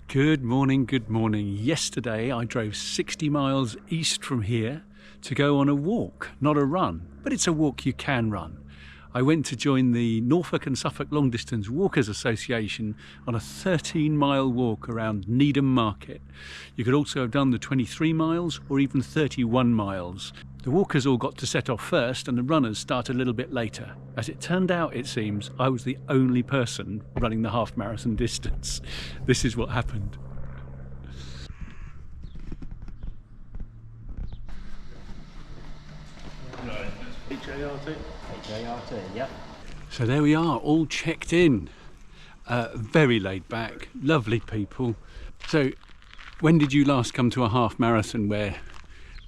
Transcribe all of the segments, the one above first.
Good morning, good morning. Yesterday I drove 60 miles east from here to go on a walk, not a run, but it's a walk you can run. I went to join the Norfolk and Suffolk Long Distance Walkers Association on a 13-mile walk around Needham Market. You could also have done the 23 miles or even 31 miles. The walkers all got to set off first and the runners started a little bit later. As it turned out, it seems, I was the only person running the half marathon distance. This is what happened. HART, yep. So there we are, all checked in. Very laid back, lovely people. So when did you last come to a half marathon where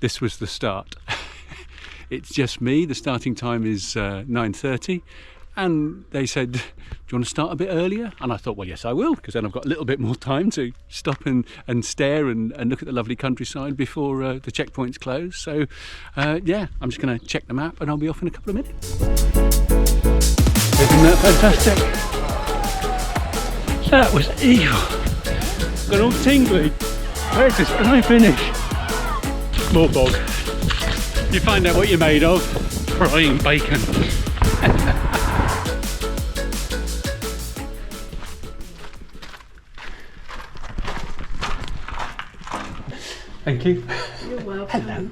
this was the start? It's just me. The starting time is 9:30 and they said, do you want to start a bit earlier? And I thought, well, yes I will, because then I've got a little bit more time to stop and stare and look at the lovely countryside before the checkpoints close. So yeah, I'm just going to check the map and I'll be off in a couple of minutes. Isn't that fantastic? That was evil. Got all tingly. Where's this? Can I finish? More bog. You find out what you're made of. Frying bacon. Thank you. You're welcome. Hello.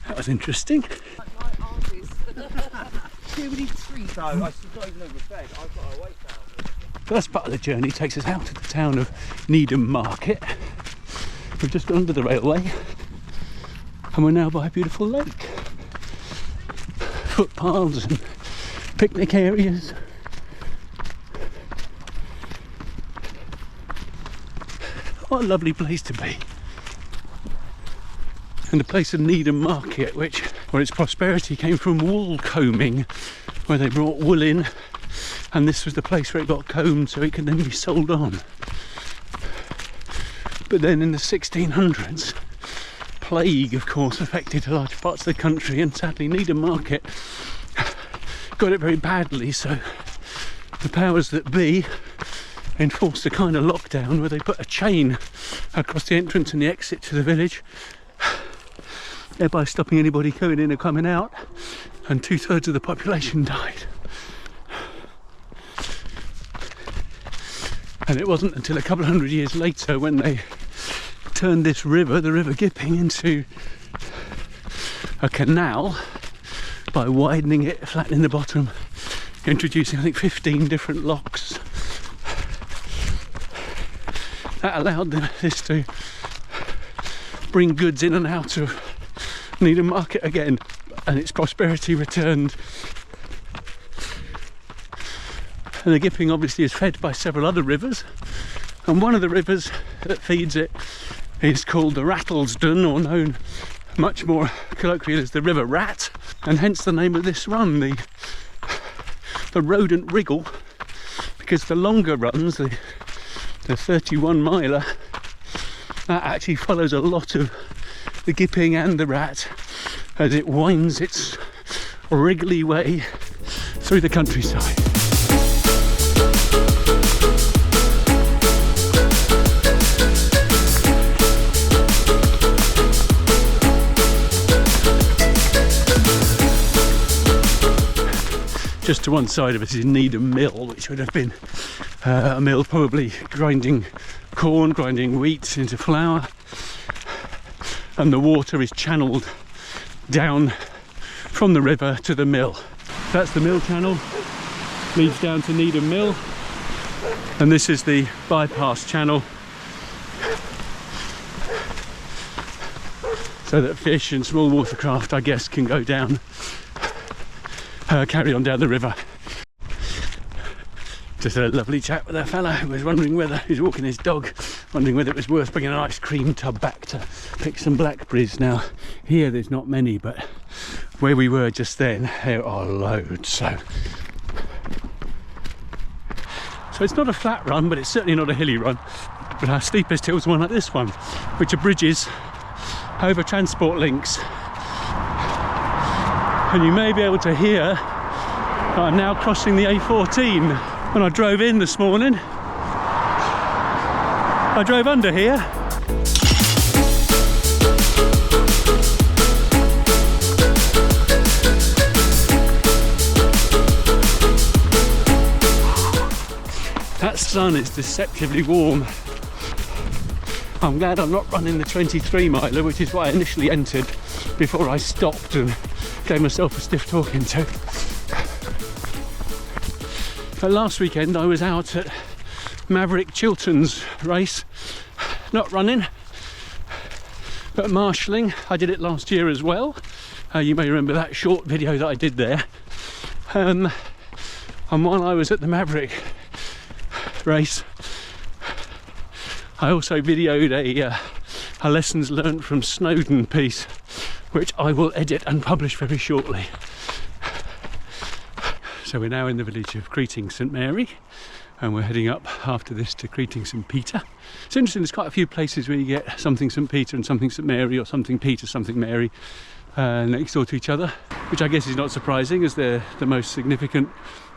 That was interesting. Like my artist. Too many treats. No, I not even overfed. I've got to wait now. First part of the journey takes us out to the town of Needham Market. We've just gone under the railway and we're now by a beautiful lake. Footpaths and picnic areas. What a lovely place to be. And the place of Needham Market, where its prosperity came from wool combing, where they brought wool in, and this was the place where it got combed so it could then be sold on. But then in the 1600s, plague of course affected large parts of the country, and sadly Needham Market got it very badly, so the powers that be enforced a kind of lockdown where they put a chain across the entrance and the exit to the village, thereby stopping anybody coming in or coming out, and 2/3 of the population died. And it wasn't until a couple of hundred years later when they turned this river, the River Gipping, into a canal by widening it, flattening the bottom, introducing I think 15 different locks. That allowed this to bring goods in and out of Needham Market again, and its prosperity returned. And the Gipping obviously is fed by several other rivers, and one of the rivers that feeds it is called the Rattlesden, or known much more colloquially as the River Rat, and hence the name of this run, the Rodent Wriggle, because the longer runs, the 31 miler, that actually follows a lot of the Gipping and the Rat as it winds its wriggly way through the countryside. Just to one side of us is Needham Mill, which would have been a mill probably grinding corn, grinding wheat into flour, and the water is channeled down from the river to the mill. That's the mill channel, leads down to Needham Mill, and this is the bypass channel so that fish and small watercraft, I guess, can go down, carry on down the river. Just had a lovely chat with a fella who was wondering whether, he's walking his dog, wondering whether it was worth bringing an ice cream tub back to pick some blackberries. Now here there's not many, but where we were just then there are loads. So it's not a flat run, but it's certainly not a hilly run. But our steepest hill is one like this one, which are bridges over transport links, and you may be able to hear I'm now crossing the A14. When I drove in this morning, I drove under here. That sun is deceptively warm. I'm glad I'm not running the 23 miler, which is what I initially entered before I stopped and gave myself a stiff talking to. But last weekend I was out at Maverick Chilton's race, not running, but marshalling. I did it last year as well. You may remember that short video that I did there. And while I was at the Maverick race, I also videoed a lessons learned from Snowdon piece, which I will edit and publish very shortly. So we're now in the village of Creeting St Mary, and we're heading up after this to Creeting St Peter. It's interesting, there's quite a few places where you get something St Peter and something St Mary, or something Peter, something Mary, next door to each other, which I guess is not surprising, as they're the most significant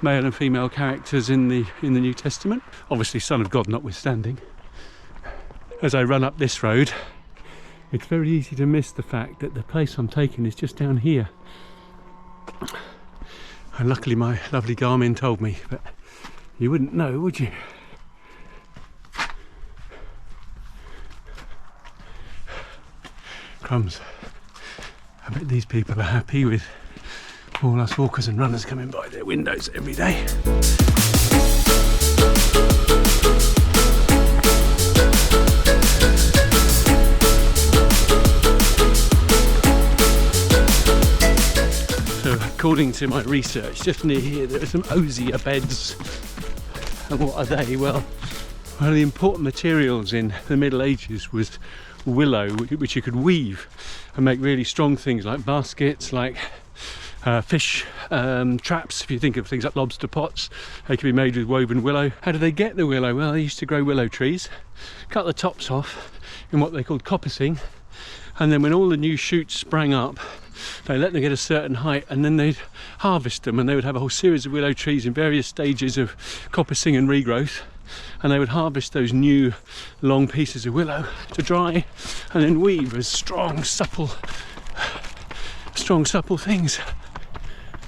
male and female characters in the New Testament, obviously Son of God notwithstanding. As I run up this road, it's very easy to miss the fact that the place I'm taking is just down here. And luckily my lovely Garmin told me, but you wouldn't know, would you? Crumbs. I bet these people are happy with all us walkers and runners coming by their windows every day. So according to my research, just near here there are some osier beds. And what are they? Well, one of the important materials in the Middle Ages was willow, which you could weave and make really strong things like baskets, like fish traps. If you think of things like lobster pots, they can be made with woven willow. How do they get the willow? Well, they used to grow willow trees, cut the tops off in what they called coppicing, and then when all the new shoots sprang up, they let them get a certain height, and then they'd harvest them, and they would have a whole series of willow trees in various stages of coppicing and regrowth, and they would harvest those new long pieces of willow to dry and then weave as strong supple things.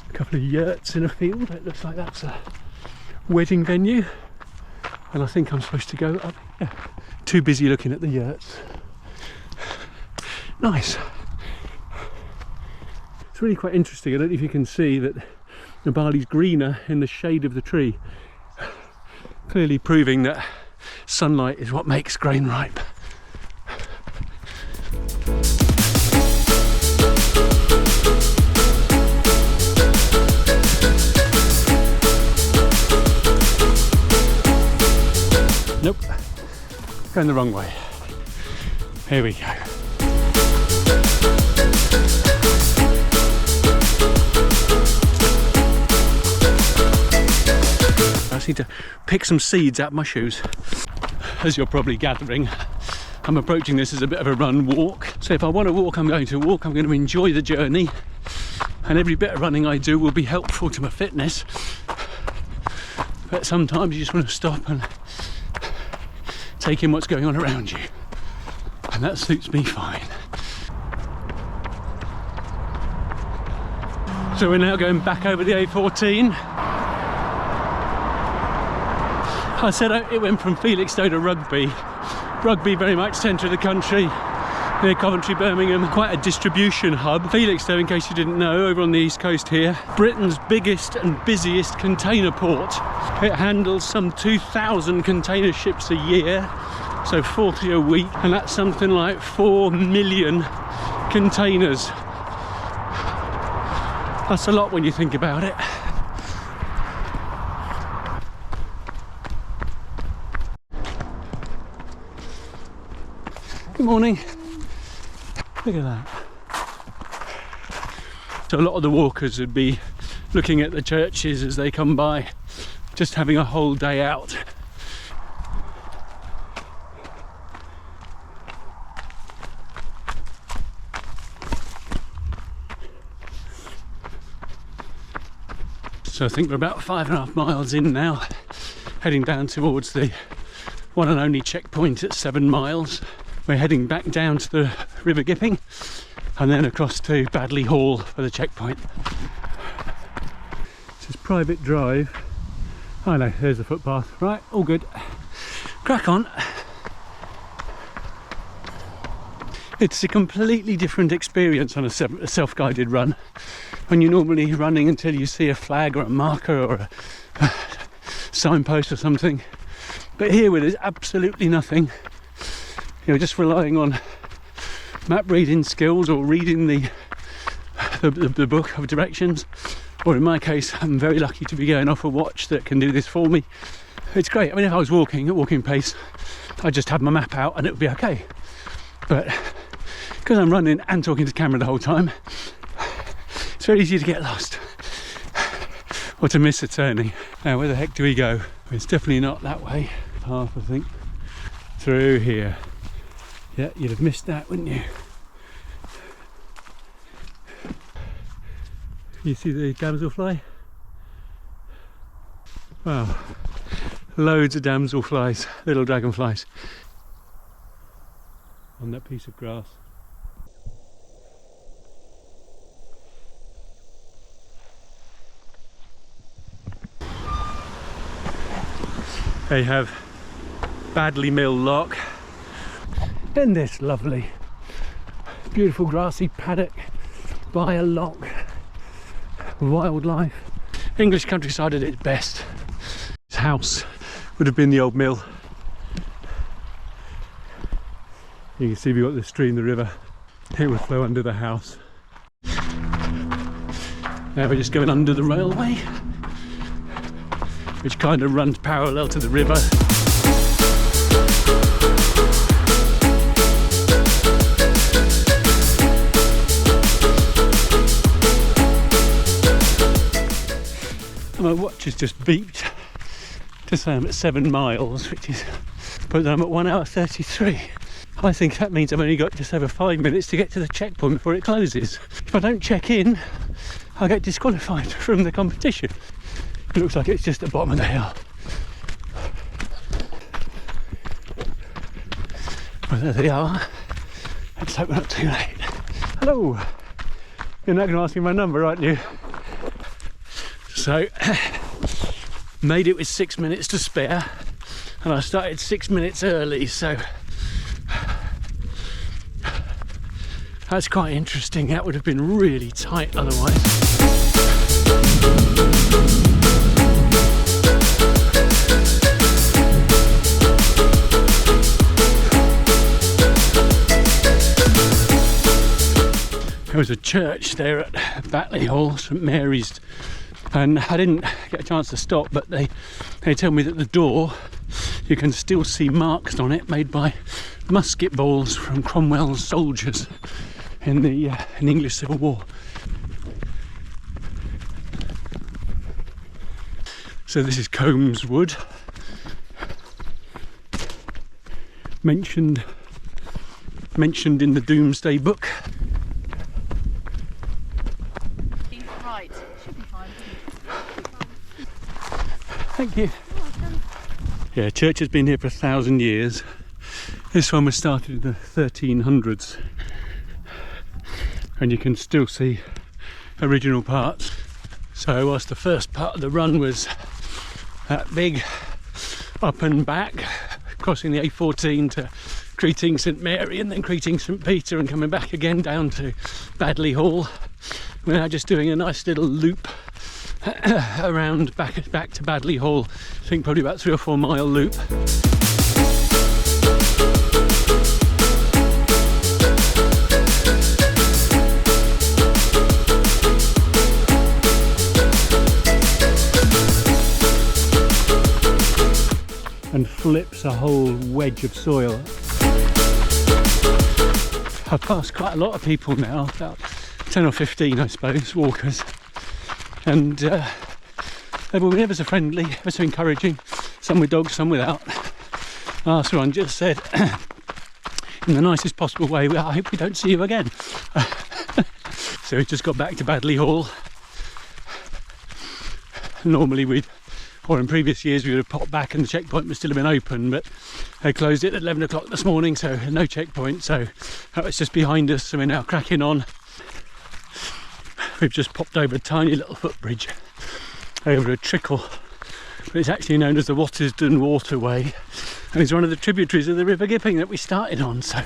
A couple of yurts in a field. It looks like that's a wedding venue, and I think I'm supposed to go up here. Too busy looking at the yurts. Nice. It's really quite interesting. I don't know if you can see that the barley's greener in the shade of the tree, clearly proving that sunlight is what makes grain ripe. Nope, going the wrong way. Here we go. I need to pick some seeds out of my shoes. As you're probably gathering, I'm approaching this as a bit of a run walk. So if I want to walk, I'm going to walk. I'm going to enjoy the journey, and every bit of running I do will be helpful to my fitness. But sometimes you just want to stop and take in what's going on around you, and that suits me fine. So we're now going back over the A14. I said it went from Felixstowe to Rugby. Rugby very much centre of the country, near Coventry, Birmingham, quite a distribution hub. Felixstowe, in case you didn't know, over on the east coast here, Britain's biggest and busiest container port. It handles some 2,000 container ships a year, so 40 a week, and that's something like 4 million containers. That's a lot when you think about it. Good morning. Look at that. So a lot of the walkers would be looking at the churches as they come by, just having a whole day out. So I think we're about 5.5 miles in now, heading down towards the one and only checkpoint at 7 miles. We're heading back down to the River Gipping and then across to Badley Hall for the checkpoint. This is private drive. Oh no, there's the footpath. Right, all good. Crack on. It's a completely different experience on a self-guided run. When you're normally running until you see a flag or a marker or a signpost or something. But here where there's absolutely nothing, you're just relying on map reading skills or reading the book of directions. Or in my case, I'm very lucky to be going off a watch that can do this for me. It's great. I mean, if I was walking at walking pace, I'd just have my map out and it would be okay. But because I'm running and talking to the camera the whole time, it's very easy to get lost or to miss a turning. Now, where the heck do we go? It's definitely not that way. Path, I think, through here. Yeah, you'd have missed that, wouldn't you? You see the damselfly? Wow, loads of damselflies, little dragonflies on that piece of grass. They have Badley Mill Lock and this lovely beautiful grassy paddock by a lock. Wildlife. English countryside at its best. This house would have been the old mill. You can see we've got the stream, the river. It would flow under the house. Now we're just going under the railway, which kind of runs parallel to the river. And my watch has just beeped to say I'm at 7 miles, which is, but I'm at 1 hour 33. I think that means I've only got just over 5 minutes to get to the checkpoint before it closes. If I don't check in, I'll get disqualified from the competition. It looks like it's just at the bottom of the hill. Well, there they are. Let's hope we're not too late. Hello! You're not going to ask me my number, aren't you? So, made it with 6 minutes to spare, and I started 6 minutes early, so that's quite interesting. That would have been really tight otherwise. There was a church there at Batley Hall, St Mary's, and I didn't get a chance to stop, but they tell me that the door, you can still see marks on it made by musket balls from Cromwell's soldiers in the English Civil War. So this is Combs Wood, mentioned in the Doomsday Book. Right, should be fine. Thank you. Yeah, church has been here for 1,000 years. This one was started in the 1300s, and you can still see original parts. So whilst the first part of the run was that big up and back, crossing the A14 to Creating St Mary and then Creating St Peter and coming back again down to Badley Hall, we're now just doing a nice little loop around back to Badley Hall. I think probably about 3 or 4 mile loop. And flips a whole wedge of soil. I've passed quite a lot of people now, about 10 or 15 I suppose, walkers, and they've all been ever so friendly, ever so encouraging, some with dogs, some without. Last one just said in the nicest possible way, well, I hope we don't see you again. So we just got back to Badley Hall Normally or in previous years we would have popped back and the checkpoint would still have been open, but they closed it at 11 o'clock this morning, so no checkpoint. So that was just behind us, so we're now cracking on. We've just popped over a tiny little footbridge over a trickle, but it's actually known as the Wattisden Waterway, and it's one of the tributaries of the River Gipping that we started on. So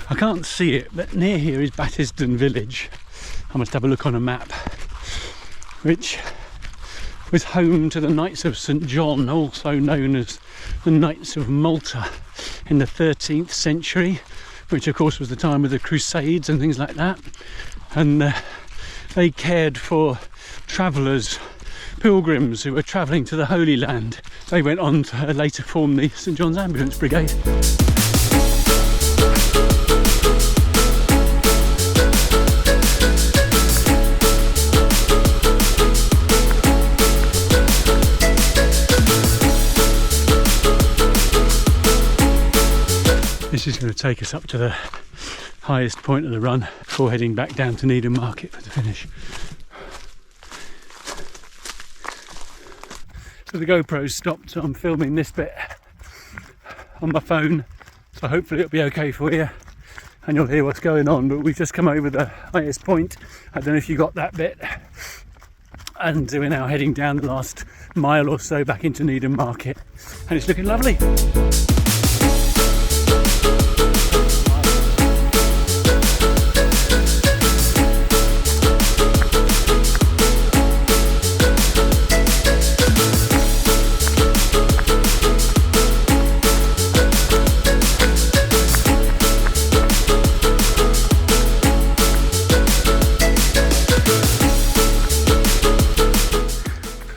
I can't see it, but near here is Battisden village. I must have a look on a map, which was home to the Knights of St John, also known as the Knights of Malta, in the 13th century, which of course was the time of the Crusades and things like that. And they cared for travellers, pilgrims who were travelling to the Holy Land. They went on to later form the St John's Ambulance Brigade. This is going to take us up to the highest point of the run before heading back down to Needham Market for the finish. So the GoPro's stopped, so I'm filming this bit on my phone, so hopefully it'll be okay for you and you'll hear what's going on. But we've just come over the highest point. I don't know if you got that bit, and we're now heading down the last mile or so back into Needham Market, and it's looking lovely.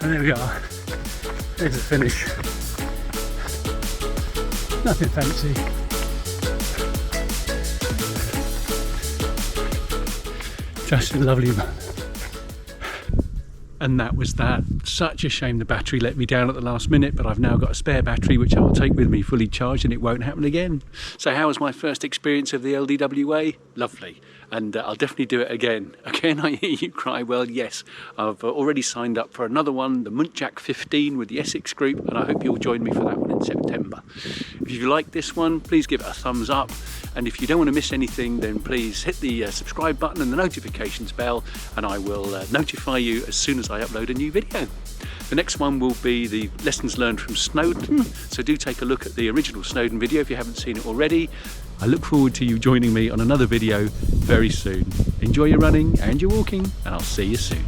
There we are, there's the finish. Nothing fancy. Just a lovely run. And that was that. Such a shame the battery let me down at the last minute, but I've now got a spare battery which I'll take with me fully charged, and it won't happen again. So how was my first experience of the LDWA? Lovely. And I'll definitely do it again. Again, I hear you cry. Well, yes, I've already signed up for another one, the Muntjac 15 with the Essex group, and I hope you'll join me for that one in September. If you like this one, please give it a thumbs up. And if you don't want to miss anything, then please hit the subscribe button and the notifications bell, and I will notify you as soon as I upload a new video. The next one will be the lessons learned from Snowdon, so do take a look at the original Snowdon video if you haven't seen it already. I look forward to you joining me on another video very soon. Enjoy your running and your walking, and I'll see you soon.